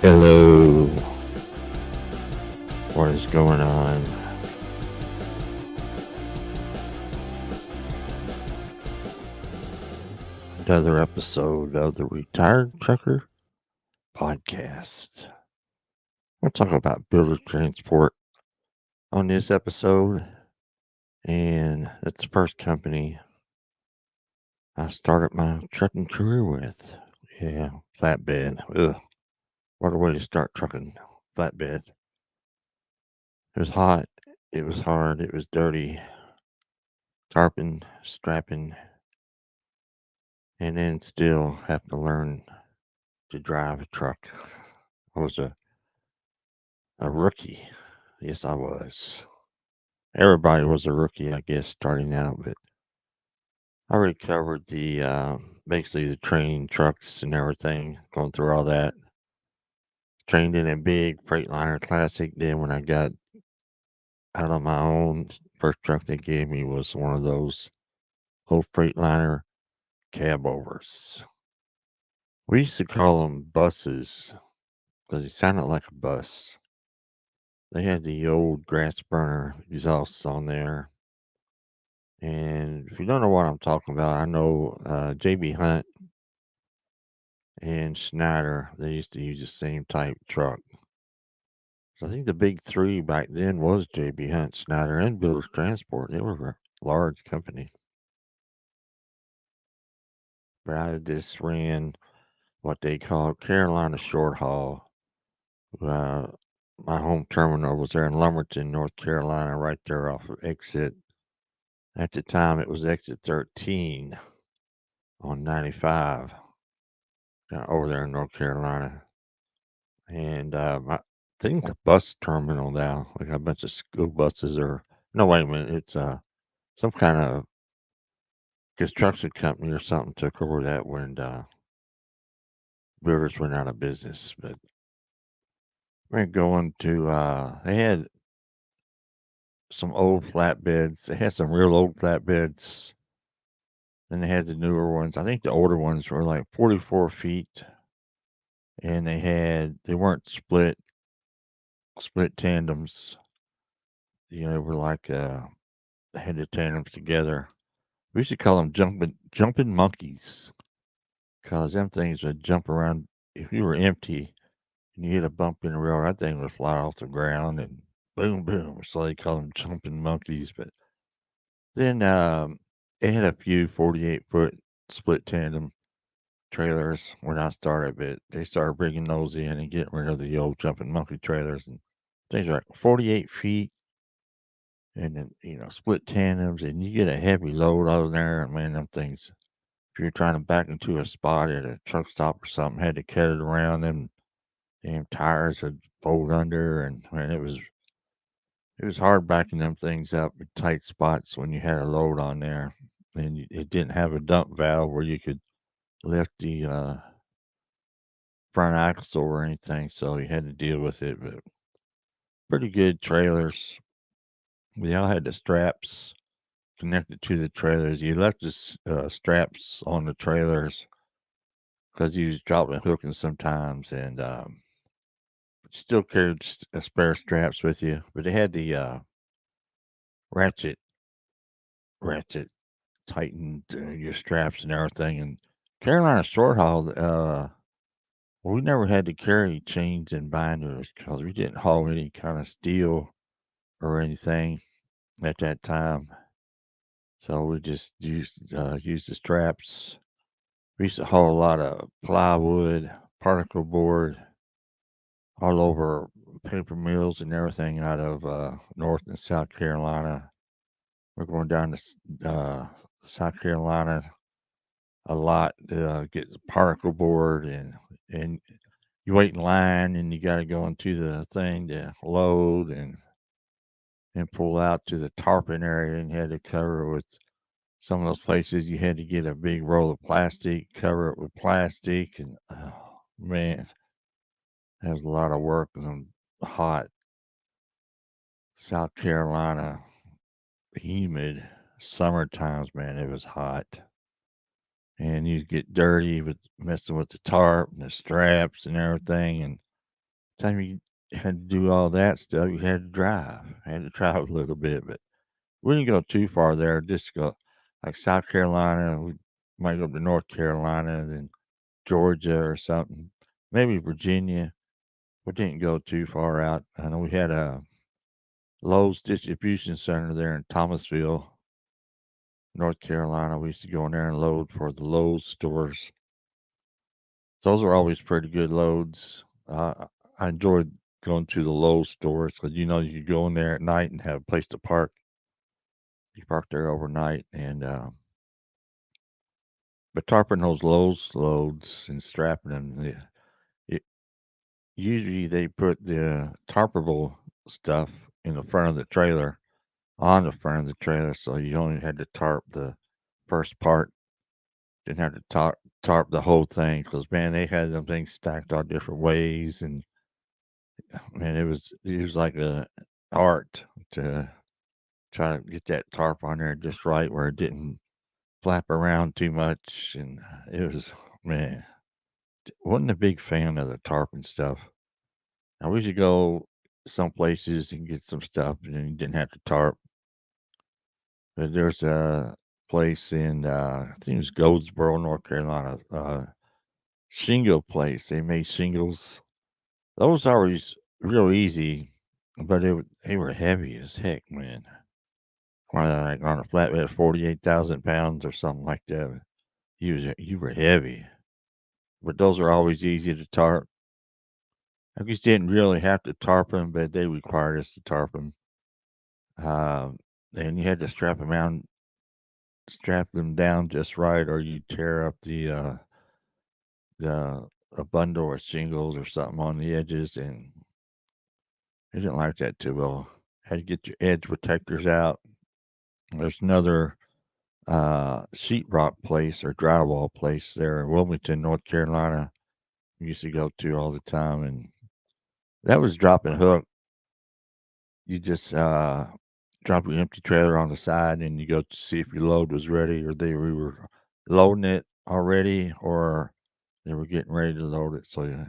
Hello, what is going on? Another episode of the Retired Trucker Podcast. We'll talk about builder transport on this episode, and that's the first company I started my trucking career with. Yeah, flatbed. Ugh, what a way to start trucking flatbed. It was hot, it was hard, it was dirty, tarping, strapping, and then still have to learn to drive a truck. I was a rookie. Yes, I was. Everybody was a rookie, I guess, starting out, but I already covered the basically the training trucks and everything, going through all that. Trained in a big Freightliner Classic. Then when I got out on my own, first truck they gave me was one of those old Freightliner cab overs. We used to call them buses because they sounded like a bus. They had the old grass burner exhausts on there. And if you don't know what I'm talking about, I know JB Hunt and Schneider, they used to use the same type truck. So I think the big three back then was JB Hunt, Schneider, and Builders Transport. They were a large company. But I just ran what they call Carolina Short Haul. Uh, my home terminal was there in Lumberton, North Carolina, right there off of exit. At the time, it was exit 13 on 95 over there in North Carolina. And I think the bus terminal now, like a bunch of school buses or no, wait a minute, it's some kind of construction company or something took over that when builders went out of business. But we're going to they had some old flatbeds. They had some real old flatbeds. Then they had the newer ones. I think the older ones were like 44 feet, and they weren't split tandems. You know, they were like they had the tandems together. We used to call them jumping monkeys, 'cause them things would jump around. If you were empty and you hit a bump in the road, that thing would fly off the ground and boom, boom. So they call them jumping monkeys. But then it had a few 48-foot split tandem trailers when I started, but they started bringing those in and getting rid of the old jumping monkey trailers. And things are like 48 feet and then, split tandems, and you get a heavy load on there. And man, them things, if you're trying to back into a spot at a truck stop or something, had to cut it around them damn tires would fold under, and man, it was hard backing them things up in tight spots when you had a load on there, and it didn't have a dump valve where you could lift the front axle or anything, so you had to deal with it. But pretty good trailers. They all had the straps connected to the trailers. You left the straps on the trailers because you was dropping hooking sometimes, and still carried spare straps with you. But they had the ratchet, ratchet tightened your straps and everything. And Carolina short haul, we never had to carry chains and binders because we didn't haul any kind of steel or anything at that time. So we just used the straps. We used to haul a lot of plywood, particle board, all over paper mills and everything out of North and South Carolina. We're going down to South Carolina a lot to get the particle board, and you wait in line and you got to go into the thing to load and pull out to the tarpon area, and you had to cover it with some of those places. You had to get a big roll of plastic, cover it with plastic, and oh man, that was a lot of work on hot South Carolina, humid summer times. Man, it was hot, and you get dirty with messing with the tarp and the straps and everything. And Time you had to do all that stuff, you had to drive. Had to travel a little bit, but we didn't go too far there. Just go like South Carolina. We might go to North Carolina, and then Georgia or something. Maybe Virginia. We didn't go too far out. I know we had a Lowe's distribution center there in Thomasville, North Carolina. We used to go in there and load for the Lowe's stores. Those were always pretty good loads. I enjoyed going to the Lowe's stores because you could go in there at night and have a place to park. You park there overnight, and but tarping those Lowe's loads and strapping them, it, usually they put the tarpable stuff in the front of the trailer, on the front of the trailer, so you only had to tarp the first part. Didn't have to tarp the whole thing because man, they had them things stacked all different ways, and man, it was like a art to try to get that tarp on there just right where it didn't flap around too much, and it was man, wasn't a big fan of the tarp and stuff. Now we should go some places and get some stuff, and then you didn't have to tarp. But there's a place in I think it was Goldsboro, North Carolina, shingle place. They made shingles. Those are always real easy, but they were heavy as heck, man. Like on a flatbed, 48,000 pounds or something like that. You were heavy, but those are always easy to tarp. I guess didn't really have to tarp them, but they required us to tarp them. Um, and you had to strap them down just right, or you tear up the a bundle of shingles or something on the edges, and I didn't like that too well. Had to get your edge protectors out. There's another sheetrock place or drywall place there in Wilmington, North Carolina. We used to go to all the time, and that was drop and hook. You just drop your empty trailer on the side, and you go to see if your load was ready, or we were loading it already, or they were getting ready to load it. So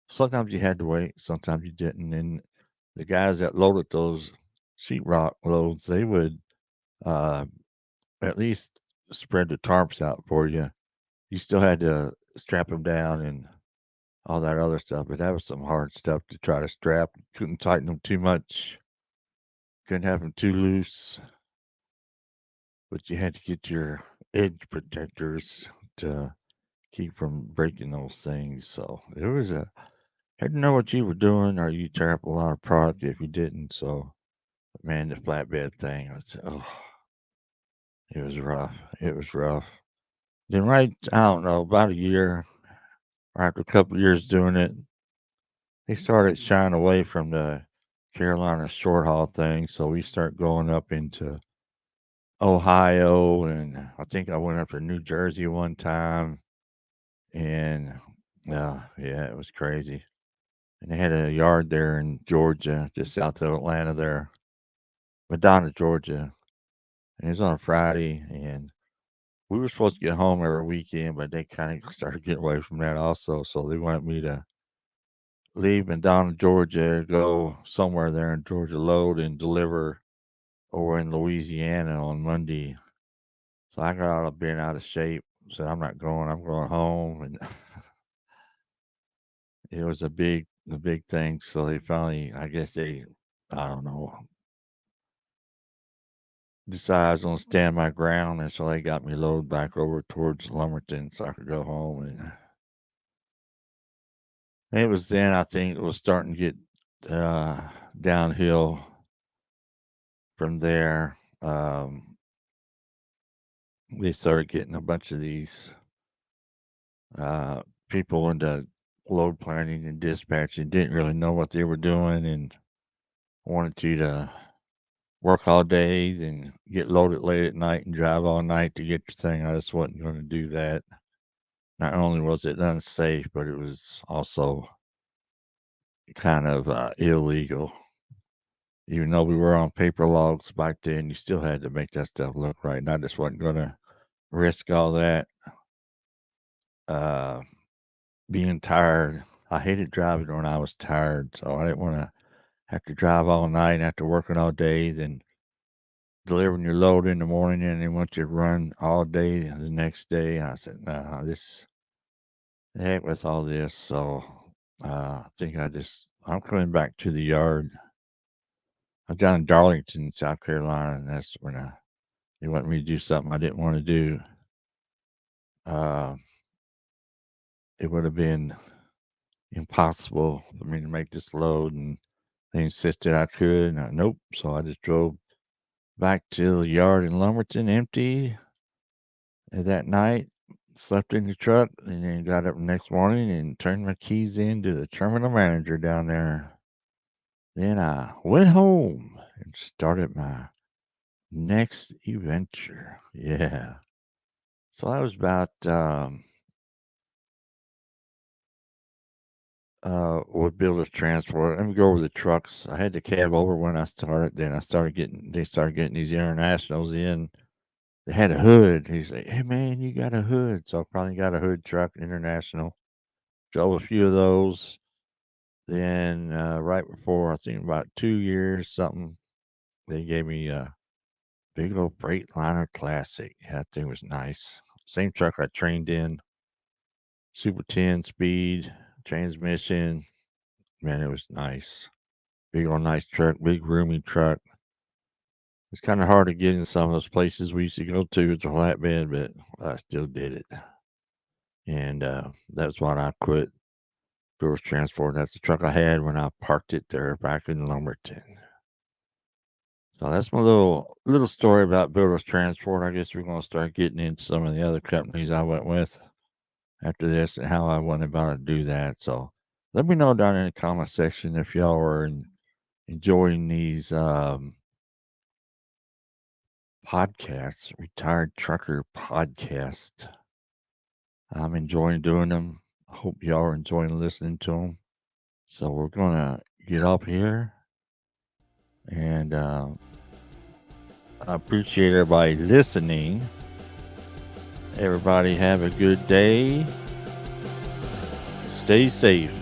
sometimes you had to wait, sometimes you didn't. And the guys that loaded those sheetrock loads, they would uh, at least spread the tarps out for you. You still had to strap them down and all that other stuff, but that was some hard stuff to try to strap. Couldn't tighten them too much, couldn't have them too loose, but you had to get your edge protectors to keep from breaking those things. So it was had to know what you were doing, or you tear up a lot of product if you didn't. So man, the flatbed thing, it was rough. It was rough. Then right, I don't know, about a year or after a couple of years doing it, they started shying away from the Carolina short haul thing. So we start going up into Ohio, and I think I went up to New Jersey one time, and yeah, it was crazy. And they had a yard there in Georgia, just south of Atlanta, there, Madonna, Georgia. And it was on a Friday, and we were supposed to get home every weekend, but they kind of started getting away from that also. So they wanted me to leave Madonna, Georgia, go somewhere there in Georgia, load and deliver over in Louisiana on Monday. So I got all bent out of shape. Said I'm not going. I'm going home, and it was a big thing. So they finally, I guess I don't know, decided I was gonna stand my ground, and so they got me loaded back over towards Lumberton so I could go home. And it was then I think it was starting to get uh, downhill from there. They started getting a bunch of these uh, people into load planning and dispatching, didn't really know what they were doing, and wanted you to work all days and get loaded late at night and drive all night to get your thing. I just wasn't going to do that. Not only was it unsafe, but it was also kind of illegal. Even though we were on paper logs back then, you still had to make that stuff look right. And I just wasn't going to risk all that. Uh, Being tired. I hated driving when I was tired, so I didn't want to have to drive all night after working all day, then delivering your load in the morning, and then want you to run all day the next day. I said, no, this the heck with all this. So I think I'm coming back to the yard. I'm down in Darlington, South Carolina, and that's when they want me to do something I didn't want to do. Uh, it would have been impossible for me to make this load, and they insisted I could. And nope. So I just drove back to the yard in Lumberton empty that night, slept in the truck, and then got up the next morning and turned my keys in to the terminal manager down there. Then I went home and started my next adventure. Yeah. So that was about with builders transport. Let me go over the trucks. I had the cab over when I started. Then they started getting these internationals in. They had a hood. He said, "Hey man, you got a hood." So I probably got a hood truck international. Drove a few of those. Then right before, I think about 2 years something, they gave me a big old Freightliner Classic. Yeah, that thing was nice. Same truck I trained in. Super 10 speed transmission. Man, it was nice. Big old nice truck, big roomy truck. It's kind of hard to get in some of those places we used to go to with the flatbed, but I still did it. And that's why I quit Brewers Transport. That's the truck I had when I parked it there back in Lumberton. So that's my little story about Builders Transport. I guess we're going to start getting into some of the other companies I went with after this and how I went about to do that. So let me know down in the comment section if y'all are enjoying these podcasts, Retired Trucker Podcast. I'm enjoying doing them. I hope y'all are enjoying listening to them. So we're going to get up here and I appreciate everybody listening. Everybody have a good day. Stay safe.